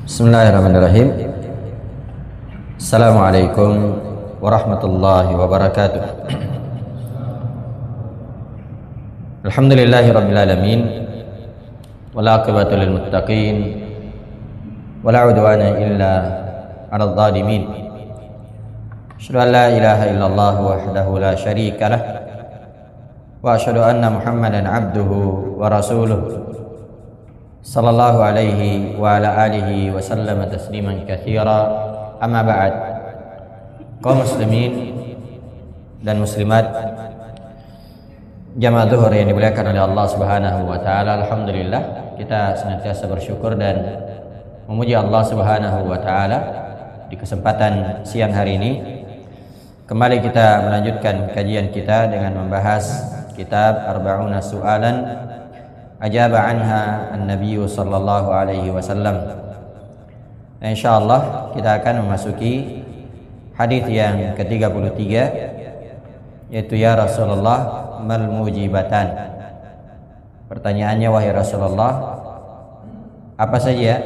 Bismillahirrahmanirrahim. Assalamualaikum warahmatullahi wabarakatuh. Alhamdulillahi rabbil alamin, wal aqibatu lil muttaqin, wala udwana illa 'alal zalimin. Asyhadu an la ilaha illallah wahdahu la syarika lah, wa asyhadu anna Muhammadan 'abduhu wa rasuluh. Sallallahu alaihi wa ala alihi wa sallama tasliman katsira. Amma ba'd. Kaum muslimin dan muslimat jamaah zuhur yang dimuliakan oleh Allah Subhanahu wa taala, alhamdulillah kita senantiasa bersyukur dan memuji Allah Subhanahu wa taala di kesempatan siang hari ini. Kembali kita melanjutkan kajian kita dengan membahas kitab Arba'una Su'alan ajaba anha an-nabiy sallallahu alaihi wasallam. Insyaallah kita akan memasuki hadis yang ke-33, yaitu ya Rasulullah mal mujibatan. Pertanyaannya, wahai Rasulullah, apa saja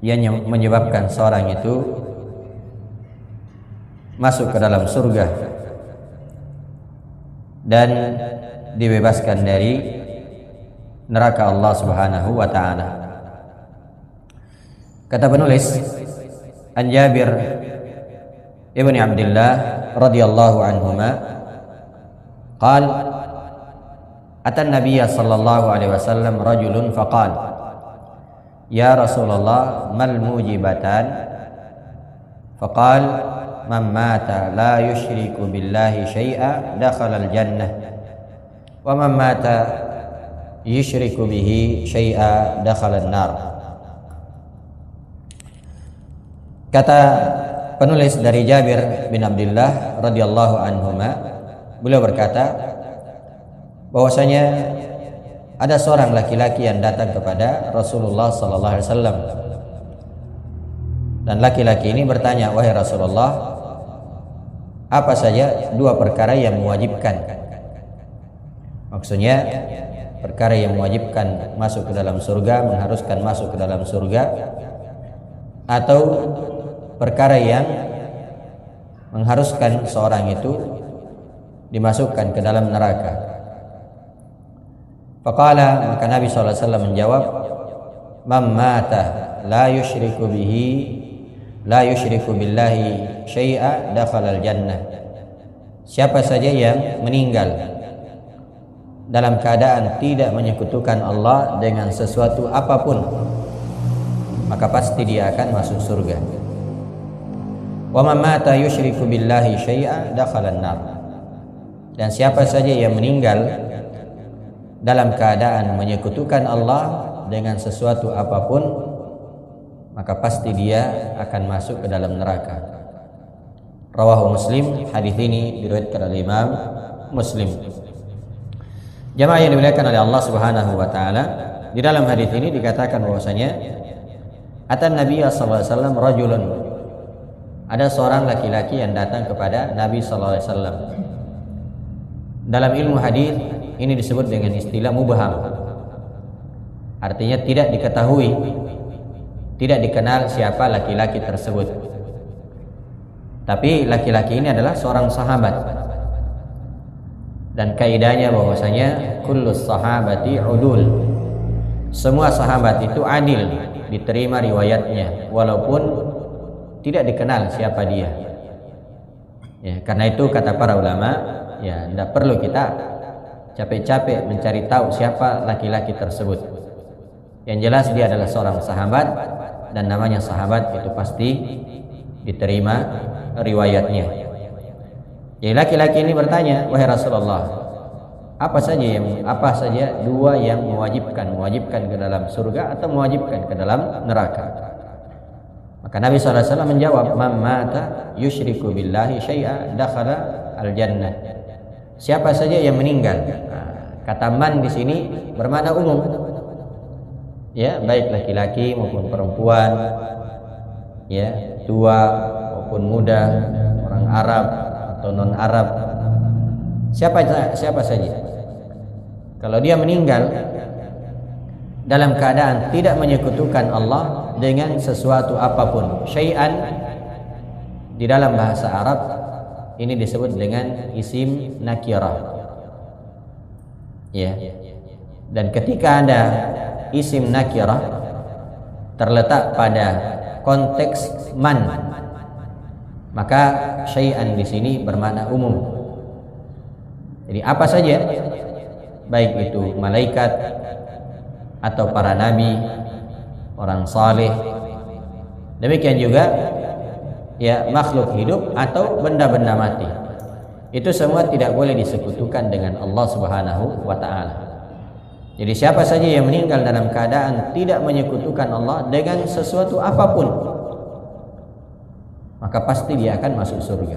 yang menyebabkan seorang itu masuk ke dalam surga dan dibebaskan dari neraka Allah Subhanahu wa taala. Kata penulis, An Jabir ibn Abdullah radhiyallahu anhuma qal atan Nabiy sallallahu alaihi wasallam rajulun faqal ya Rasulullah mal mujibatan faqal man mata la yushriku billahi syai'a dakhala al jannah wa man mata yushriku bihi syai'a dakhala an-nar. Kata penulis dari Jabir bin Abdullah radhiyallahu anhuma, beliau berkata bahwasanya ada seorang laki-laki yang datang kepada Rasulullah sallallahu alaihi wasallam, dan laki-laki ini bertanya, wahai Rasulullah, apa saja dua perkara yang mewajibkan? Maksudnya perkara yang mewajibkan masuk ke dalam surga, mengharuskan masuk ke dalam surga, atau perkara yang mengharuskan seorang itu dimasukkan ke dalam neraka. Faqala, maka Nabi SAW menjawab, man mata la yushriku billahi syai'a dakhala al-jannah. Siapa saja yang meninggal dalam keadaan tidak menyekutukan Allah dengan sesuatu apapun, maka pasti dia akan masuk surga. Wa man mata yusyriku billahi syai'a dakhala an-nar. Dan siapa saja yang meninggal dalam keadaan menyekutukan Allah dengan sesuatu apapun, maka pasti dia akan masuk ke dalam neraka. Rawahu Muslim. Hadis ini diriwayatkan oleh Imam Muslim. Jamaah yang dimuliakan oleh Allah Subhanahu wa taala, di dalam hadis ini dikatakan bahwasanya atan Nabiy sallallahu alaihi wasallam rajulun, ada seorang laki-laki yang datang kepada Nabi sallallahu alaihi wasallam. Dalam ilmu hadis ini disebut dengan istilah mubham. Artinya tidak diketahui, tidak dikenal siapa laki-laki tersebut. Tapi laki-laki ini adalah seorang sahabat. Dan kaidahnya bahwasanya kullus sahabati udul, semua sahabat itu adil, diterima riwayatnya walaupun tidak dikenal siapa dia. Ya, karena itu kata para ulama, ya tidak perlu kita capek-capek mencari tahu siapa laki-laki tersebut. Yang jelas dia adalah seorang sahabat, dan namanya sahabat itu pasti diterima riwayatnya. Jadi laki-laki ini bertanya, wahai Rasulullah, apa saja dua yang mewajibkan ke dalam surga atau mewajibkan ke dalam neraka? Maka Nabi SAW menjawab, man mata yusyriku billahi syai'a dakhala al-jannah. Siapa saja yang meninggal. Kata man di sini bermakna umum. Ya, baik laki-laki maupun perempuan, ya, tua maupun muda, orang Arab atau non Arab, siapa saja. Kalau dia meninggal dalam keadaan tidak menyekutukan Allah dengan sesuatu apapun. Syai'an di dalam bahasa Arab ini disebut dengan isim nakirah. Ya. Dan ketika ada isim nakirah terletak pada konteks man, maka syai'an di sini bermakna umum. Jadi apa saja, baik itu malaikat atau para nabi, orang saleh, demikian juga ya makhluk hidup atau benda-benda mati, itu semua tidak boleh disekutukan dengan Allah Subhanahu wa ta'ala. Jadi siapa saja yang meninggal dalam keadaan tidak menyekutukan Allah dengan sesuatu apapun, maka pasti dia akan masuk surga.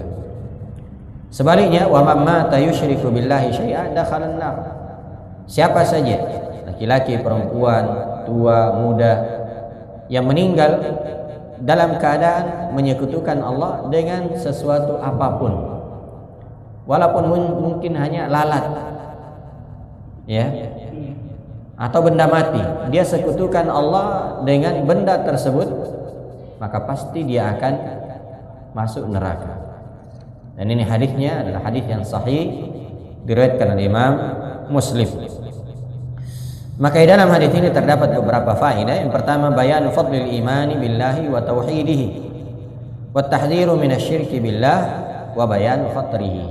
Sebaliknya, wa man mata yusyriku billahi syai'an dakhalan nar. Siapa saja, laki-laki, perempuan, tua, muda, yang meninggal dalam keadaan menyekutukan Allah dengan sesuatu apapun, walaupun mungkin hanya lalat, ya, atau benda mati, dia sekutukan Allah dengan benda tersebut, maka pasti dia akan masuk neraka. Dan ini hadisnya adalah hadis yang sahih, diriwayatkan oleh Imam Muslim. Maka di dalam hadis ini terdapat beberapa faedah. Yang pertama, bayan fadlil imani billahi wa tauhidihi wa tahdhiru minasyirki billah wa bayan fatrihi.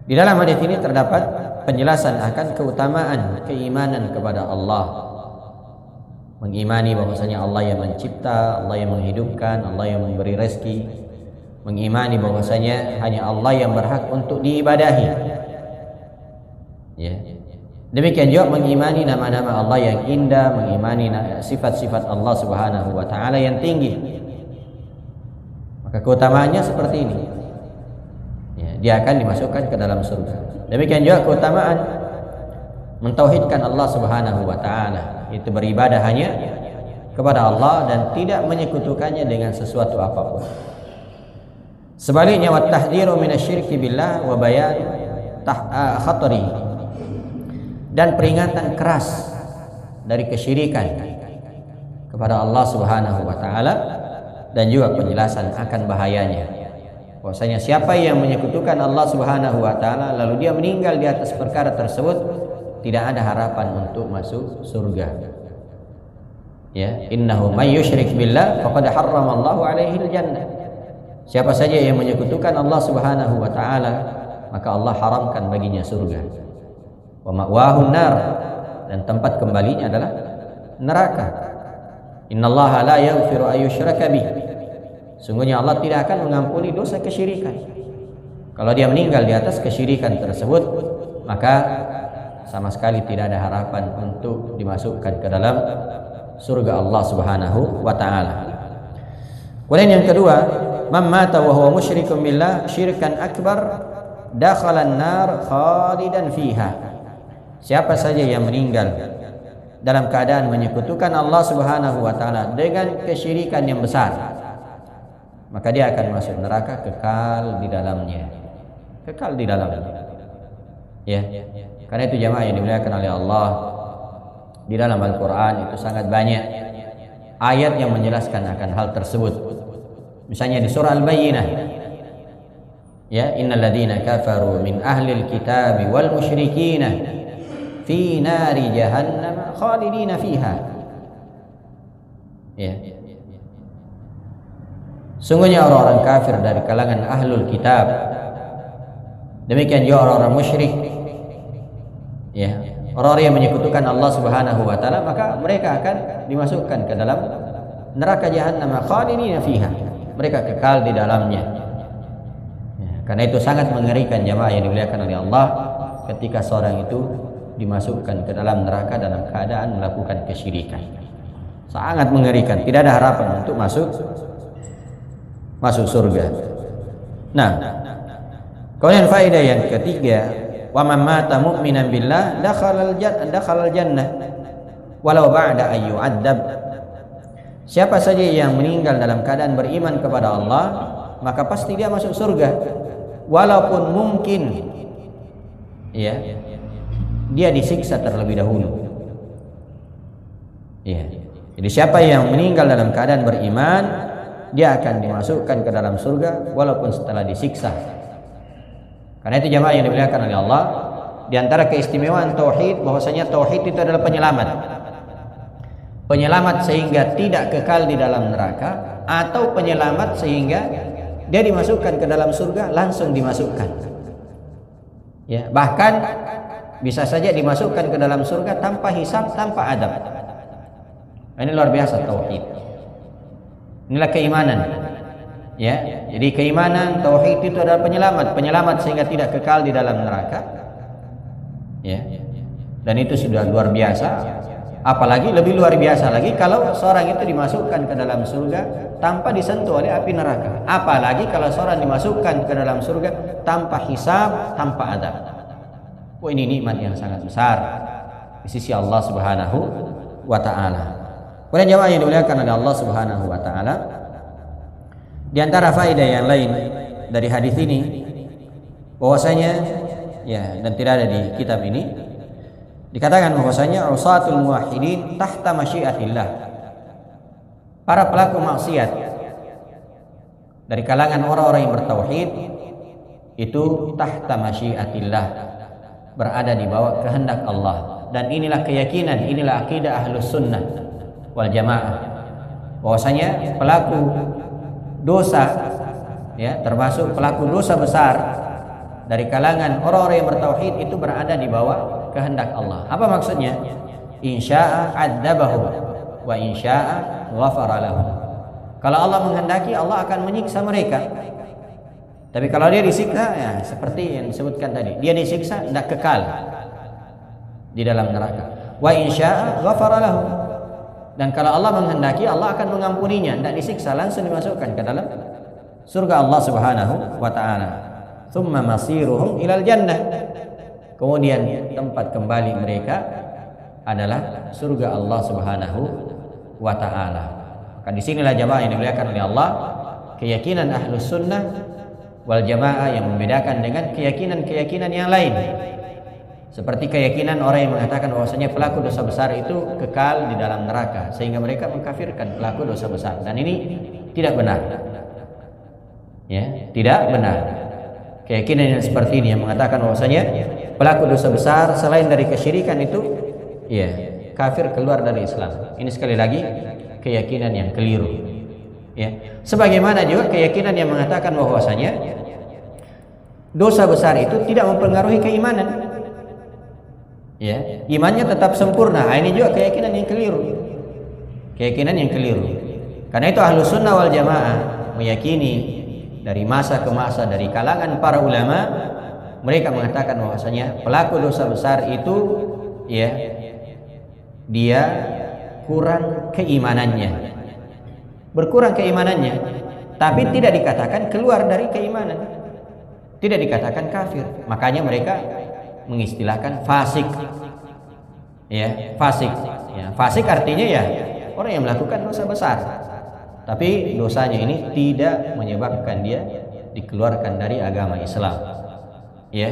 Di dalam hadis ini terdapat penjelasan akan keutamaan keimanan kepada Allah. Mengimani bahwasanya Allah yang mencipta, Allah yang menghidupkan, Allah yang memberi rezeki. Mengimani bahwasanya hanya Allah yang berhak untuk diibadahi. Ya. Demikian juga mengimani nama-nama Allah yang indah, mengimani sifat-sifat Allah Subhanahu wa ta'ala yang tinggi. Maka keutamaannya seperti ini. Ya, dia akan dimasukkan ke dalam surga. Demikian juga keutamaan mentauhidkan Allah Subhanahu wa ta'ala, itu beribadah hanya kepada Allah dan tidak menyekutukannya dengan sesuatu apapun. Sebaliknya, wa tahdhiru minasyirki billah wa bayan khatari, dan peringatan keras dari kesyirikan kepada Allah Subhanahu wa ta'ala, dan juga penjelasan akan bahayanya. Bahwasanya siapa yang menyekutukan Allah Subhanahu wa ta'ala lalu dia meninggal di atas perkara tersebut, tidak ada harapan untuk masuk surga. Ya, innahu may yusyrik billah faqad harrama Allahu alaihi al-jannah. Siapa saja yang menyekutukan Allah Subhanahu wa ta'ala, maka Allah haramkan baginya surga. Wa ma'wahun nar, dan tempat kembalinya adalah neraka. Innallaha la yaghfiru ayyushraka bih. Sungguhnya Allah tidak akan mengampuni dosa kesyirikan. Kalau dia meninggal di atas kesyirikan tersebut, maka sama sekali tidak ada harapan untuk dimasukkan ke dalam surga Allah Subhanahu wa ta'ala. Kemudian yang kedua, man mata wa huwa musyrikun billah syirkan akbar dakhalan nar khalidan fiha. Siapa saja yang meninggal dalam keadaan menyekutukan Allah Subhanahu wa ta'ala dengan kesyirikan yang besar, maka dia akan masuk neraka kekal di dalamnya. Kekal di dalamnya. Ya. Karena itu jamaah yang dimuliakan oleh Allah, di dalam Al-Qur'an itu sangat banyak ayat yang menjelaskan akan hal tersebut. Misalnya di surah Al-Bayyinah, ya, innal ladzina kafaru min ahlil kitabi wal musyrikina fi nari jahannam khalidina fiha. Ya. Sungguhnya orang-orang kafir dari kalangan ahlul kitab, demikian juga orang-orang musyrik, ya, orang-orang yang menyekutukan Allah Subhanahu wa ta'ala, maka mereka akan dimasukkan ke dalam neraka jahannam khalidina fiha. Mereka kekal di dalamnya. Ya, karena itu sangat mengerikan jamaah yang dimuliakan oleh Allah ketika seorang itu dimasukkan ke dalam neraka dalam keadaan melakukan kesyirikan. Sangat mengerikan, tidak ada harapan untuk masuk surga. Nah, kemudian faedah yang ketiga, wa man mata mu'minan billah dakhalal jannah walau ba'da ay yu'adzab. Siapa saja yang meninggal dalam keadaan beriman kepada Allah, maka pasti dia masuk surga, walaupun mungkin ya dia disiksa terlebih dahulu. Ya. Jadi siapa yang meninggal dalam keadaan beriman, dia akan dimasukkan ke dalam surga walaupun setelah disiksa. Karena itu jamaah yang dimuliakan oleh Allah, di antara keistimewaan tauhid bahwasanya tauhid itu adalah penyelamat. Penyelamat sehingga tidak kekal di dalam neraka, atau penyelamat sehingga dia dimasukkan ke dalam surga, langsung dimasukkan. Ya, bahkan bisa saja dimasukkan ke dalam surga tanpa hisab, tanpa adab. Ini luar biasa tauhid. Inilah keimanan. Ya, jadi keimanan tauhid itu adalah penyelamat sehingga tidak kekal di dalam neraka. Ya. Dan itu sudah luar biasa. Apalagi lebih luar biasa lagi kalau seorang itu dimasukkan ke dalam surga tanpa disentuh oleh api neraka. Apalagi kalau seorang dimasukkan ke dalam surga tanpa hisab, tanpa adab. Oh, ini nikmat yang sangat besar di sisi Allah Subhanahu wa taala. Kemudian jemaah yang dimuliakan oleh Allah Subhanahu wa taala, di antara faedah yang lain dari hadis ini bahwasanya ya, dan tidak ada di kitab ini, dikatakan bahwasanya usatul muwahhidin tahta masyiatillah. Para pelaku maksiat dari kalangan orang-orang yang bertauhid itu tahta masyiatillah, berada di bawah kehendak Allah. Dan inilah keyakinan, inilah akidah Ahlus Sunnah wal Jamaah, bahwasanya pelaku dosa, ya, termasuk pelaku dosa besar dari kalangan orang-orang yang bertauhid itu berada di bawah kehendak Allah. Apa maksudnya? Insya'a adzabahu wa insya'a ghafara lahu. Kalau Allah menghendaki, Allah akan menyiksa mereka. Tapi kalau dia disiksa, ya seperti yang disebutkan tadi, dia disiksa tidak kekal di dalam neraka. Wa insya'a ghafara lahu. Dan kalau Allah menghendaki, Allah akan mengampuninya, tidak disiksa, langsung dimasukkan ke dalam surga Allah Subhanahu wa taala. Tsumma masiruhum ilal jannah. Kemudian tempat kembali mereka adalah surga Allah Subhanahu wa taala. Maka disinilah jamaah yang dimuliakan oleh Allah, keyakinan Ahlus Sunnah wal Jamaah yang membedakan dengan keyakinan-keyakinan yang lain. Seperti keyakinan orang yang mengatakan bahwasanya pelaku dosa besar itu kekal di dalam neraka, sehingga mereka mengkafirkan pelaku dosa besar. Dan ini tidak benar. Ya, tidak benar. Keyakinan yang seperti ini yang mengatakan bahwasanya pelaku dosa besar selain dari kesyirikan itu, ya, kafir, keluar dari Islam. Ini sekali lagi keyakinan yang keliru. Ya, sebagaimana juga keyakinan yang mengatakan bahwasanya dosa besar itu tidak mempengaruhi keimanan. Ya, imannya tetap sempurna. Ini juga keyakinan yang keliru. Keyakinan yang keliru. Karena itu Ahlus Sunnah wal Jamaah meyakini dari masa ke masa, dari kalangan para ulama, mereka mengatakan bahwasanya pelaku dosa besar itu, ya, dia kurang keimanannya, berkurang keimanannya, tapi tidak dikatakan keluar dari keimanan, tidak dikatakan kafir. Makanya mereka mengistilahkan fasik. Ya, fasik. Ya, fasik artinya ya orang yang melakukan dosa besar, tapi dosanya ini tidak menyebabkan dia dikeluarkan dari agama Islam. Ya.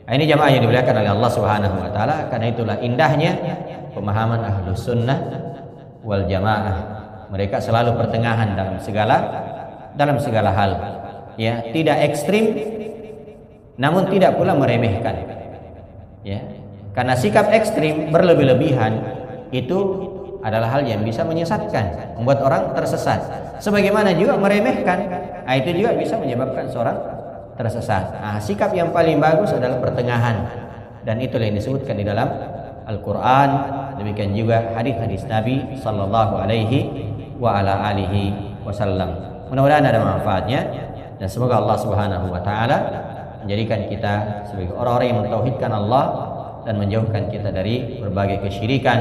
Ini jamaah yang dimuliakan oleh Allah Subhanahu wa taala. Karena itulah indahnya pemahaman Ahlus Sunnah wal Jamaah. Mereka selalu pertengahan dalam segala hal. Ya, tidak ekstrim namun tidak pula meremehkan. Ya. Karena sikap ekstrim berlebih-lebihan itu adalah hal yang bisa menyesatkan, membuat orang tersesat. Sebagaimana juga meremehkan, itu juga bisa menyebabkan seorang tersesat. Sikap yang paling bagus adalah pertengahan, dan itulah yang disebutkan di dalam Al-Quran. Demikian juga hadis-hadis Nabi Sallallahu Alaihi wa ala alihi wasallam. Mudah-mudahan ada manfaatnya, dan semoga Allah Subhanahu wa taala menjadikan kita sebagai orang-orang yang mentauhidkan Allah dan menjauhkan kita dari berbagai kesyirikan,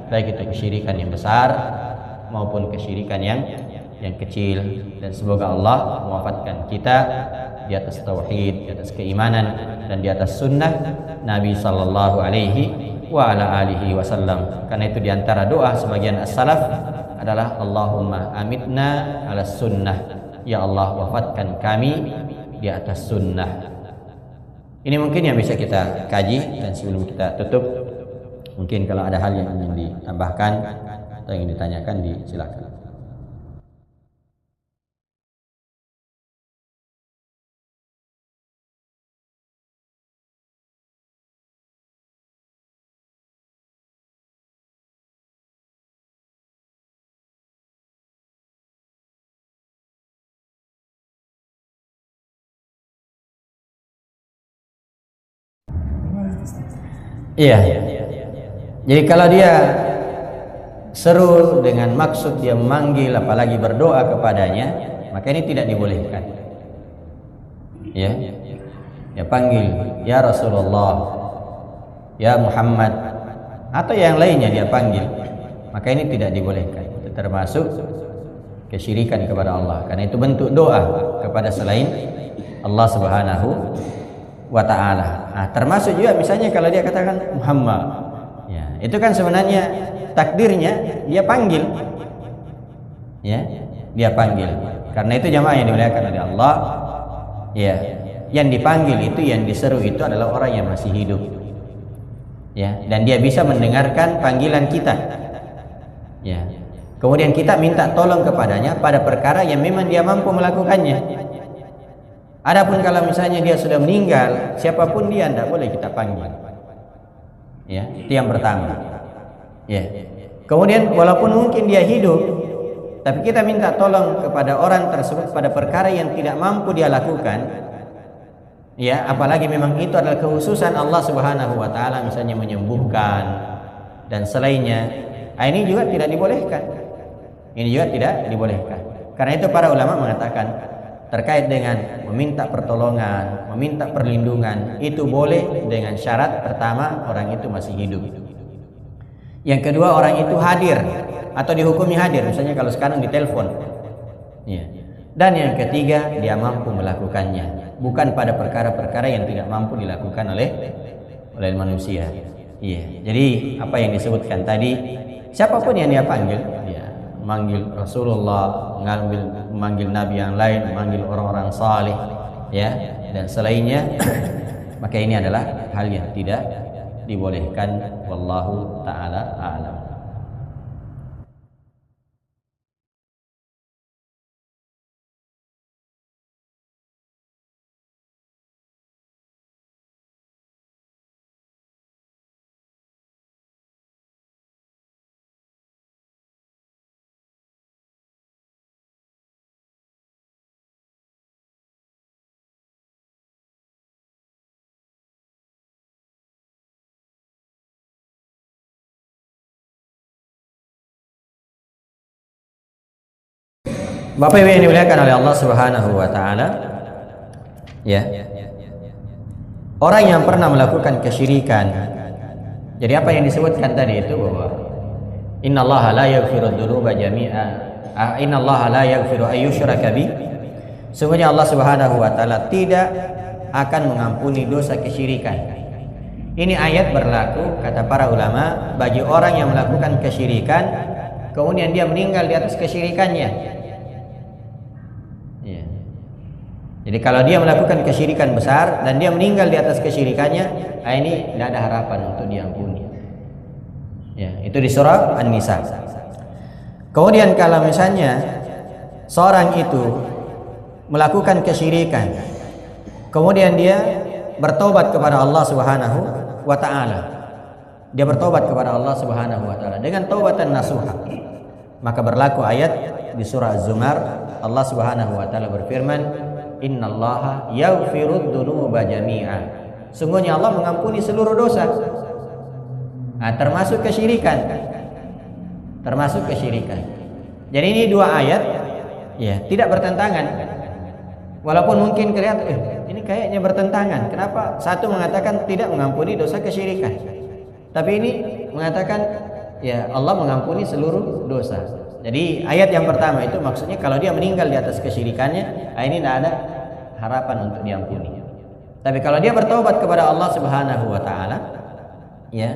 baik itu kesyirikan yang besar maupun kesyirikan yang kecil. Dan semoga Allah mewafatkan kita di atas tauhid, di atas keimanan, dan di atas sunnah Nabi Sallallahu Alaihi wa ala alihi wasallam. Karena itu di antara doa sebagian as-salaf adalah Allahumma amitna ala sunnah, ya Allah wafatkan kami di atas sunnah. Ini mungkin yang bisa kita kaji, dan sebelum kita tutup, mungkin kalau ada hal yang ingin ditambahkan atau yang ditanyakan silakan. Iya. Jadi kalau dia seru dengan maksud dia memanggil apalagi berdoa kepadanya, maka ini tidak dibolehkan. Ya. Ya panggil, ya Rasulullah, ya Muhammad, atau yang lainnya dia panggil, maka ini tidak dibolehkan. Itu termasuk kesyirikan kepada Allah, karena itu bentuk doa kepada selain Allah Subhanahu wa ta'ala. Nah, termasuk juga misalnya kalau dia katakan Muhammad, ya, itu kan sebenarnya takdirnya dia panggil, ya, dia panggil. Karena itu jamaah yang dimuliakan oleh Allah, ya, yang dipanggil itu, yang diseru itu adalah orang yang masih hidup, ya, dan dia bisa mendengarkan panggilan kita, ya. Kemudian kita minta tolong kepadanya pada perkara yang memang dia mampu melakukannya. Adapun kalau misalnya dia sudah meninggal, siapapun dia tidak boleh kita panggil. Ya, itu yang pertama. Ya. Kemudian walaupun mungkin dia hidup, tapi kita minta tolong kepada orang tersebut pada perkara yang tidak mampu dia lakukan. Ya, apalagi memang itu adalah kekhususan Allah Subhanahu wa taala, misalnya menyembuhkan dan selainnya. Ini juga tidak dibolehkan. Ini juga tidak dibolehkan. Karena itu para ulama mengatakan terkait dengan meminta pertolongan, meminta perlindungan, itu boleh dengan syarat pertama orang itu masih hidup. Yang kedua orang itu hadir atau dihukumi hadir, misalnya kalau sekarang ditelepon. Ya. Dan yang ketiga dia mampu melakukannya, bukan pada perkara-perkara yang tidak mampu dilakukan oleh manusia. Iya. Jadi apa yang disebutkan tadi, siapapun yang dia panggil, ya, manggil Rasulullah, memanggil nabi yang lain, memanggil orang-orang saleh, ya, dan selainnya, maka ini adalah hal yang tidak dibolehkan. Wallahu taala a'lam. Bapak Ibu yang dimuliakan oleh Allah Subhanahu wa taala, ya. Orang yang pernah melakukan kesyirikan. Jadi apa yang disebutkan tadi itu bahwa innallaha la yaghfiru dzunuba jami'a. Innallaha la yaghfiru ayyushraka bi. Sungguhnya Allah Subhanahu wa taala tidak akan mengampuni dosa kesyirikan. Ini ayat berlaku kata para ulama bagi orang yang melakukan kesyirikan kemudian dia meninggal di atas kesyirikannya. Jadi kalau dia melakukan kesyirikan besar dan dia meninggal di atas kesyirikannya, ini tidak ada harapan untuk diampuni. Ya, itu di surah An-Nisa. Kemudian kalau misalnya seorang itu melakukan kesyirikan, kemudian dia bertobat kepada Allah Subhanahu wa taala. Dia bertobat kepada Allah Subhanahu wa taala dengan taubatan nasuha. Maka berlaku ayat di surah Az-Zumar, Allah Subhanahu wa taala berfirman, innallaha yaghfirud dzunuba jami'a. Sungguhnya Allah mengampuni seluruh dosa. Nah, termasuk kesyirikan. Termasuk kesyirikan. Jadi ini dua ayat ya, tidak bertentangan. Walaupun mungkin kelihatan ini kayaknya bertentangan. Kenapa satu mengatakan tidak mengampuni dosa kesyirikan, tapi ini mengatakan ya Allah mengampuni seluruh dosa. Jadi ayat yang pertama itu maksudnya kalau dia meninggal di atas kesyirikannya, ini tidak ada harapan untuk diampuni. Tapi kalau dia bertobat kepada Allah Subhanahu wa taala, ya,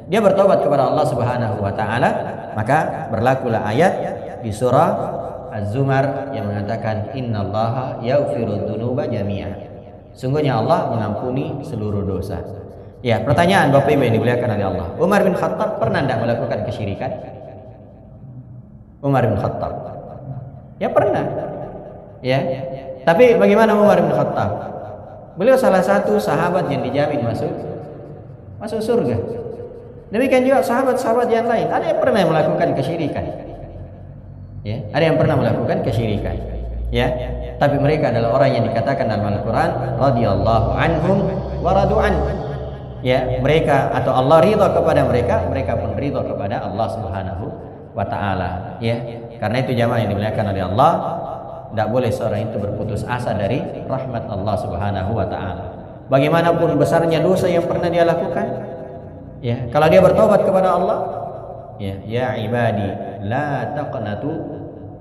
dia bertobat kepada Allah Subhanahu wa taala, maka berlakulah ayat di surah Az-Zumar yang mengatakan innallaha yaghfirudz dzunuba jami'a. Sungguhnya Allah mengampuni seluruh dosa. Ya, pertanyaan Bapak Ibu yang dimuliakan oleh Allah. Umar bin Khattab pernah tidak melakukan kesyirikan? Umar bin Khattab. Ya pernah. Ya. Tapi bagaimana Umar bin Khattab? Beliau salah satu sahabat yang dijamin masuk surga. Demikian juga sahabat-sahabat yang lain. Ada yang pernah melakukan kesyirikan. Ya, ada yang pernah melakukan kesyirikan. Ya. Tapi mereka adalah orang yang dikatakan dalam Al-Qur'an radhiyallahu anhum wa radu an. Ya, mereka atau Allah ridha kepada mereka, mereka pun ridha kepada Allah Subhanahu wa taala. Ya. Karena itu jamaah yang dimuliakan oleh Allah, tidak boleh seorang itu berputus asa dari rahmat Allah Subhanahu wa taala. Bagaimanapun besarnya dosa yang pernah dia lakukan, ya, kalau dia bertobat kepada Allah, ya ibadi la taqnatu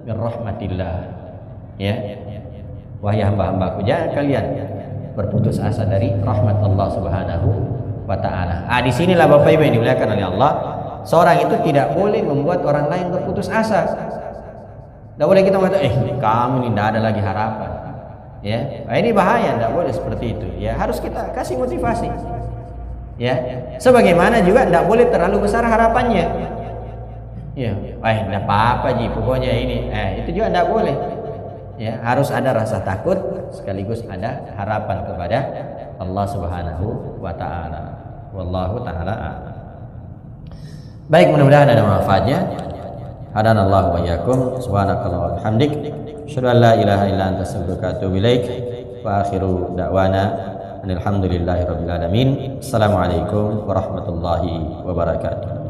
min rahmatillah. Ya. Wahai hamba-hambaku, jangan kalian berputus asa dari rahmat Allah Subhanahu wa taala. Di sinilah Bapak Ibu yang dimuliakan oleh Allah, seorang itu tidak boleh membuat orang lain berputus asa. Tidak boleh kita mengatakan, kamu ini tidak ada lagi harapan. Ya, ini bahaya, tidak boleh seperti itu. Ya, harus kita kasih motivasi. Ya, sebagaimana juga tidak boleh terlalu besar harapannya. Ya, tidak apa-apa Ji, pokoknya ini, itu juga tidak boleh. Ya, harus ada rasa takut sekaligus ada harapan kepada Allah Subhanahu wa taala. Wallahu taala a'lam. Baik, mudah-mudahan ada manfaatnya. Hadanallahu wa iyyakum. Subhanakallah wa bihamdik, asyhadu an la ilaha illa anta astaghfiruka wa atubu ilaik. Wa akhiru da'wana alhamdulillahi rabbil alamin. Assalamualaikum warahmatullahi wabarakatuh.